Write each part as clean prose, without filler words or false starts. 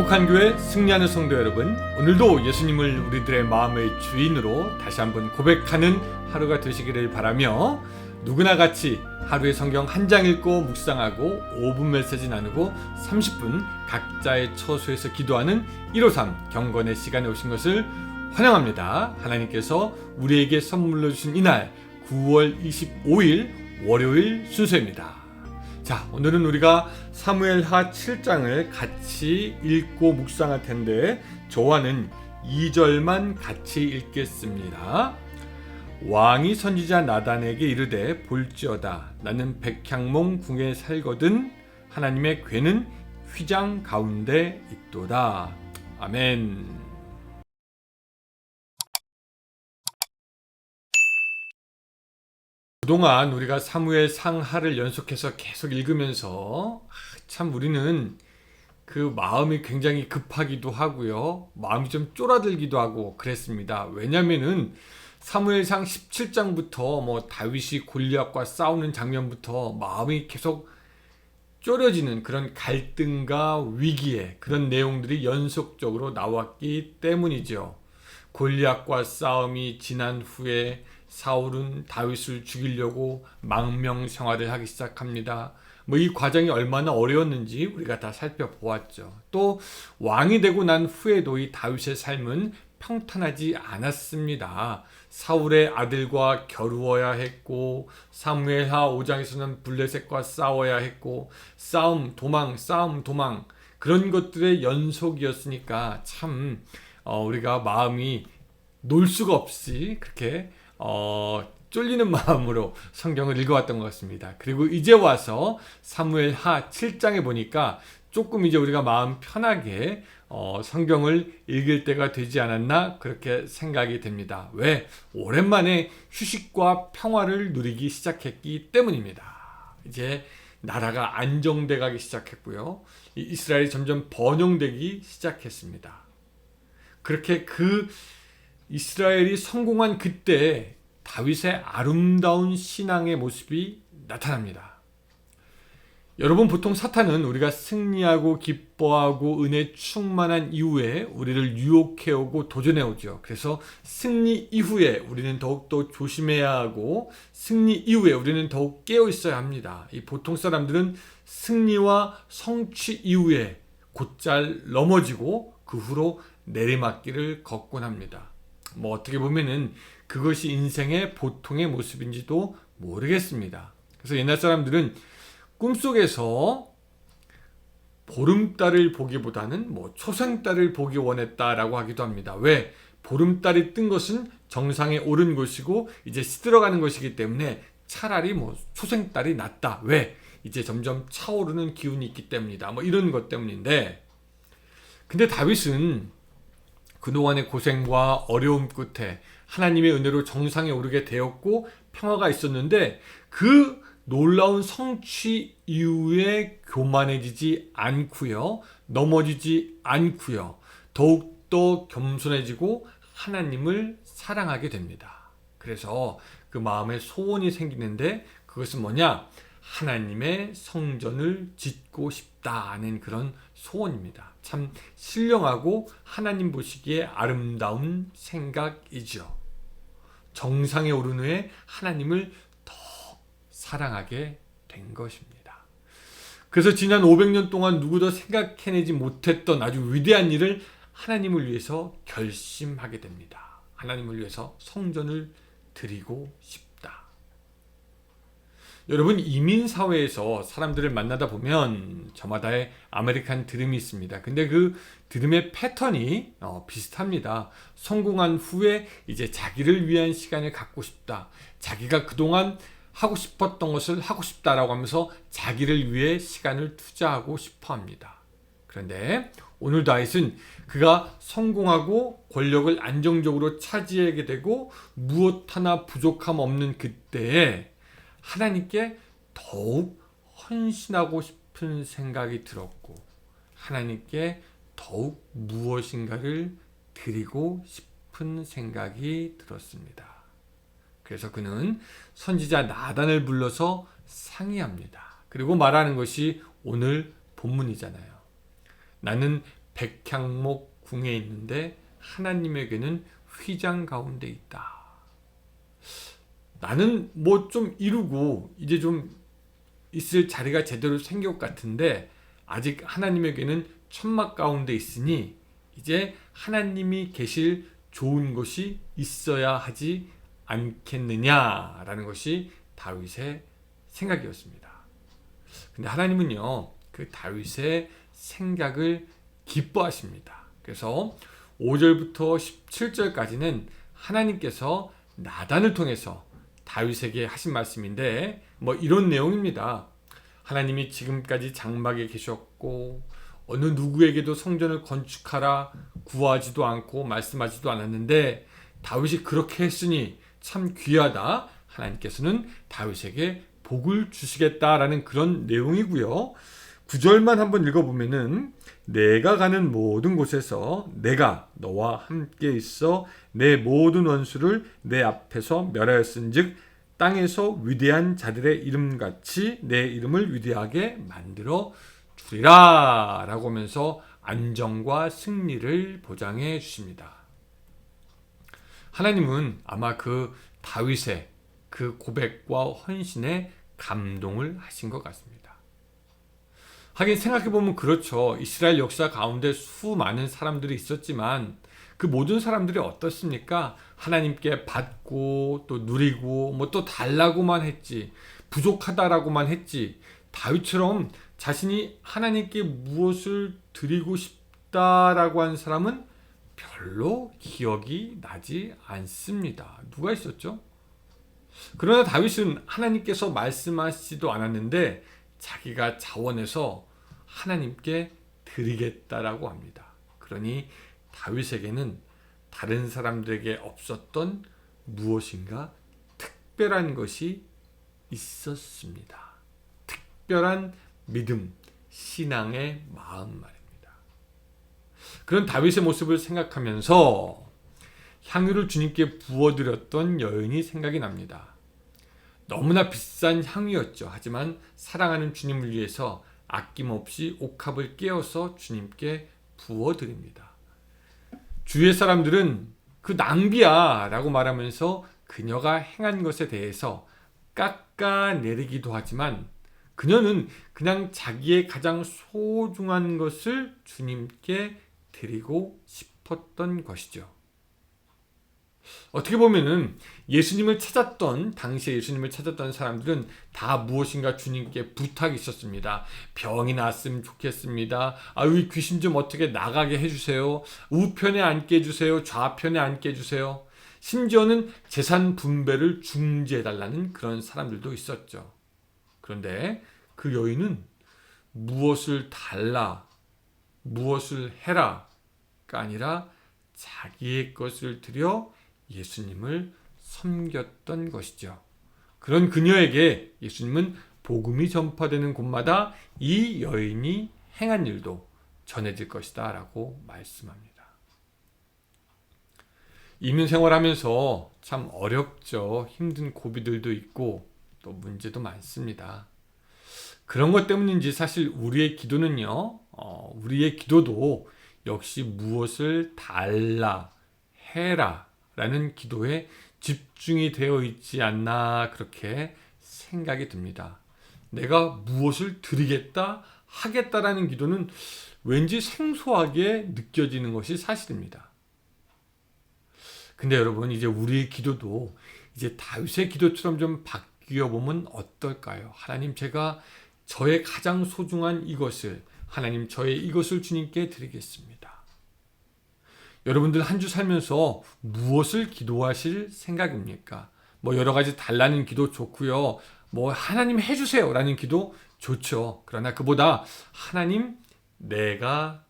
거룩한 교회 승리하는 성도 여러분, 오늘도 예수님을 우리들의 마음의 주인으로 다시 한번 고백하는 하루가 되시기를 바라며, 누구나 같이 하루에 성경 한 장 읽고 묵상하고 5분 메시지 나누고 30분 각자의 처소에서 기도하는 153 경건의 시간에 오신 것을 환영합니다. 하나님께서 우리에게 선물로 주신 이날 9월 25일 월요일 순서입니다. 자, 오늘은 우리가 사무엘하 7장을 같이 읽고 묵상할 텐데, 저와는 2절만 같이 읽겠습니다. 왕이 선지자 나단에게 이르되, 볼지어다 나는 백향몽 궁에 살거든 하나님의 궤는 휘장 가운데 있도다. 아멘. 그동안 우리가 사무엘 상하를 연속해서 계속 읽으면서 참 우리는 그 마음이 굉장히 급하기도 하고요, 마음이 좀 쫄아들기도 하고 그랬습니다. 왜냐면은 사무엘상 17장부터 다윗이 골리앗과 싸우는 장면부터 마음이 계속 쫄여지는 그런 갈등과 위기의 그런 내용들이 연속적으로 나왔기 때문이죠. 골리앗과 싸움이 지난 후에 사울은 다윗을 죽이려고 망명 생활을 하기 시작합니다. 이 과정이 얼마나 어려웠는지 우리가 다 살펴보았죠. 또 왕이 되고 난 후에도 이 다윗의 삶은 평탄하지 않았습니다. 사울의 아들과 겨루어야 했고, 사무엘하 5장에서는 블레셋과 싸워야 했고, 싸움 도망 그런 것들의 연속이었으니까 참 우리가 마음이 놀 수가 없이 그렇게 쫄리는 마음으로 성경을 읽어왔던 것 같습니다. 그리고 이제 와서 사무엘하 7장에 보니까 조금 이제 우리가 마음 편하게 성경을 읽을 때가 되지 않았나 그렇게 생각이 됩니다. 왜? 오랜만에 휴식과 평화를 누리기 시작했기 때문입니다. 이제 나라가 안정돼 가기 시작했고요, 이스라엘이 점점 번영되기 시작했습니다. 그렇게 그 이스라엘이 성공한 그때 다윗의 아름다운 신앙의 모습이 나타납니다. 여러분, 보통 사탄은 우리가 승리하고 기뻐하고 은혜 충만한 이후에 우리를 유혹해오고 도전해오죠. 그래서 승리 이후에 우리는 더욱더 조심해야 하고, 승리 이후에 우리는 더욱 깨어 있어야 합니다. 이 보통 사람들은 승리와 성취 이후에 곧잘 넘어지고 그 후로 내리막길을 걷곤 합니다. 어떻게 보면은 그것이 인생의 보통의 모습인지도 모르겠습니다. 그래서 옛날 사람들은 꿈속에서 보름달을 보기보다는 초생달을 보기 원했다라고 하기도 합니다. 왜? 보름달이 뜬 것은 정상에 오른 것이고 이제 시들어가는 것이기 때문에 차라리 초생달이 낫다. 왜? 이제 점점 차오르는 기운이 있기 때문이다. 이런 것 때문인데, 근데 다윗은 그동안의 고생과 어려움 끝에 하나님의 은혜로 정상에 오르게 되었고 평화가 있었는데, 그 놀라운 성취 이후에 교만해지지 않고요, 넘어지지 않고요, 더욱더 겸손해지고 하나님을 사랑하게 됩니다. 그래서 그 마음에 소원이 생기는데, 그것은 뭐냐? 하나님의 성전을 짓고 싶다는 그런 소원입니다. 참 신령하고 하나님 보시기에 아름다운 생각이죠. 정상에 오른 후에 하나님을 더 사랑하게 된 것입니다. 그래서 지난 500년 동안 누구도 생각해내지 못했던 아주 위대한 일을 하나님을 위해서 결심하게 됩니다. 하나님을 위해서 성전을 드리고 싶다. 여러분, 이민사회에서 사람들을 만나다 보면 저마다의 아메리칸 드림이 있습니다. 근데 그 드림의 패턴이 비슷합니다. 성공한 후에 이제 자기를 위한 시간을 갖고 싶다. 자기가 그동안 하고 싶었던 것을 하고 싶다라고 하면서 자기를 위해 시간을 투자하고 싶어 합니다. 그런데 오늘 다윗은 그가 성공하고 권력을 안정적으로 차지하게 되고 무엇 하나 부족함 없는 그때에 하나님께 더욱 헌신하고 싶은 생각이 들었고, 하나님께 더욱 무엇인가를 드리고 싶은 생각이 들었습니다. 그래서 그는 선지자 나단을 불러서 상의합니다. 그리고 말하는 것이 오늘 본문이잖아요. 나는 백향목 궁에 있는데 하나님에게는 휘장 가운데 있다. 나는 뭐 좀 이루고 이제 좀 있을 자리가 제대로 생긴 것 같은데 아직 하나님에게는 천막 가운데 있으니 이제 하나님이 계실 좋은 곳이 있어야 하지 않겠느냐라는 것이 다윗의 생각이었습니다. 근데 하나님은요, 그 다윗의 생각을 기뻐하십니다. 그래서 5절부터 17절까지는 하나님께서 나단을 통해서 다윗에게 하신 말씀인데 뭐 이런 내용입니다. 하나님이 지금까지 장막에 계셨고 어느 누구에게도 성전을 건축하라 구하지도 않고 말씀하지도 않았는데 다윗이 그렇게 했으니 참 귀하다. 하나님께서는 다윗에게 복을 주시겠다라는 그런 내용이고요. 9절만 한번 읽어보면은 내가 가는 모든 곳에서 내가 너와 함께 있어 내 모든 원수를 내 앞에서 멸하였은즉 땅에서 위대한 자들의 이름같이 내 이름을 위대하게 만들어 주리라 라고 하면서 안정과 승리를 보장해 주십니다. 하나님은 아마 그 다윗의 그 고백과 헌신에 감동을 하신 것 같습니다. 하긴 생각해보면 그렇죠. 이스라엘 역사 가운데 수많은 사람들이 있었지만 그 모든 사람들이 어떻습니까? 하나님께 받고 또 누리고 뭐 또 달라고만 했지 부족하다라고만 했지 다윗처럼 자신이 하나님께 무엇을 드리고 싶다라고 한 사람은 별로 기억이 나지 않습니다. 누가 있었죠? 그러나 다윗은 하나님께서 말씀하시지도 않았는데 자기가 자원해서 하나님께 드리겠다라고 합니다. 그러니 다윗에게는 다른 사람들에게 없었던 무엇인가 특별한 것이 있었습니다. 특별한 믿음, 신앙의 마음 말입니다. 그런 다윗의 모습을 생각하면서 향유를 주님께 부어드렸던 여인이 생각이 납니다. 너무나 비싼 향유였죠. 하지만 사랑하는 주님을 위해서 아낌없이 옥합을 깨어서 주님께 부어드립니다. 주위의 사람들은 그 낭비야 라고 말하면서 그녀가 행한 것에 대해서 깎아내리기도 하지만 그녀는 그냥 자기의 가장 소중한 것을 주님께 드리고 싶었던 것이죠. 어떻게 보면은 예수님을 찾았던 당시에 예수님을 찾았던 사람들은 다 무엇인가 주님께 부탁이 있었습니다. 병이 났으면 좋겠습니다. 이 귀신 좀 어떻게 나가게 해주세요. 우편에 앉게 해주세요. 좌편에 앉게 해주세요. 심지어는 재산 분배를 중지해달라는 그런 사람들도 있었죠. 그런데 그 여인은 무엇을 달라, 무엇을 해라가 아니라 자기의 것을 드려 예수님을 섬겼던 것이죠. 그런 그녀에게 예수님은 복음이 전파되는 곳마다 이 여인이 행한 일도 전해질 것이다 라고 말씀합니다. 이민 생활하면서 참 어렵죠. 힘든 고비들도 있고 또 문제도 많습니다. 그런 것 때문인지 사실 우리의 기도는요, 우리의 기도도 역시 무엇을 달라, 해라 라는 기도에 집중이 되어 있지 않나 그렇게 생각이 듭니다. 내가 무엇을 드리겠다, 하겠다라는 기도는 왠지 생소하게 느껴지는 것이 사실입니다. 근데 여러분 이제 우리의 기도도 이제 다윗의 기도처럼 좀 바뀌어 보면 어떨까요? 하나님 제가 저의 가장 소중한 이것을 하나님 저의 이것을 주님께 드리겠습니다. 여러분들 한 주 살면서 무엇을 기도하실 생각입니까? 뭐 여러 가지 달라는 기도 좋고요. 뭐 하나님 해주세요 라는 기도 좋죠. 그러나 그보다 하나님 내가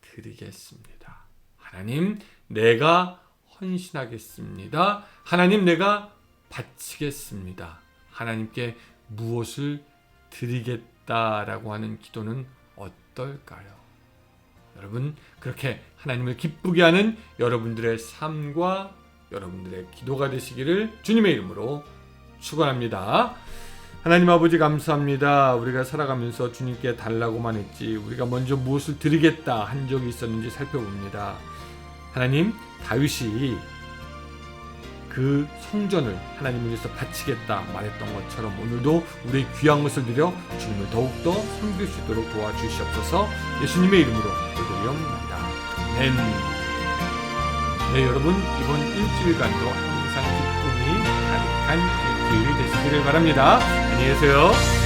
드리겠습니다. 하나님 내가 헌신하겠습니다. 하나님 내가 바치겠습니다. 하나님께 무엇을 드리겠다라고 하는 기도는 어떨까요? 여러분 그렇게 하나님을 기쁘게 하는 여러분들의 삶과 여러분들의 기도가 되시기를 주님의 이름으로 축원합니다. 하나님 아버지 감사합니다. 우리가 살아가면서 주님께 달라고만 했지 우리가 먼저 무엇을 드리겠다 한 적이 있었는지 살펴봅니다. 하나님, 다윗이 그 성전을 하나님을 위해서 바치겠다 말했던 것처럼 오늘도 우리의 귀한 것을 드려 주님을 더욱더 섬길 수 있도록 도와주시옵소서. 예수님의 이름으로 기도드리옵나이다. 아멘. 네, 여러분, 이번 일주일간도 항상 기쁨이 가득한 일주일 되시기를 바랍니다. 안녕히 계세요.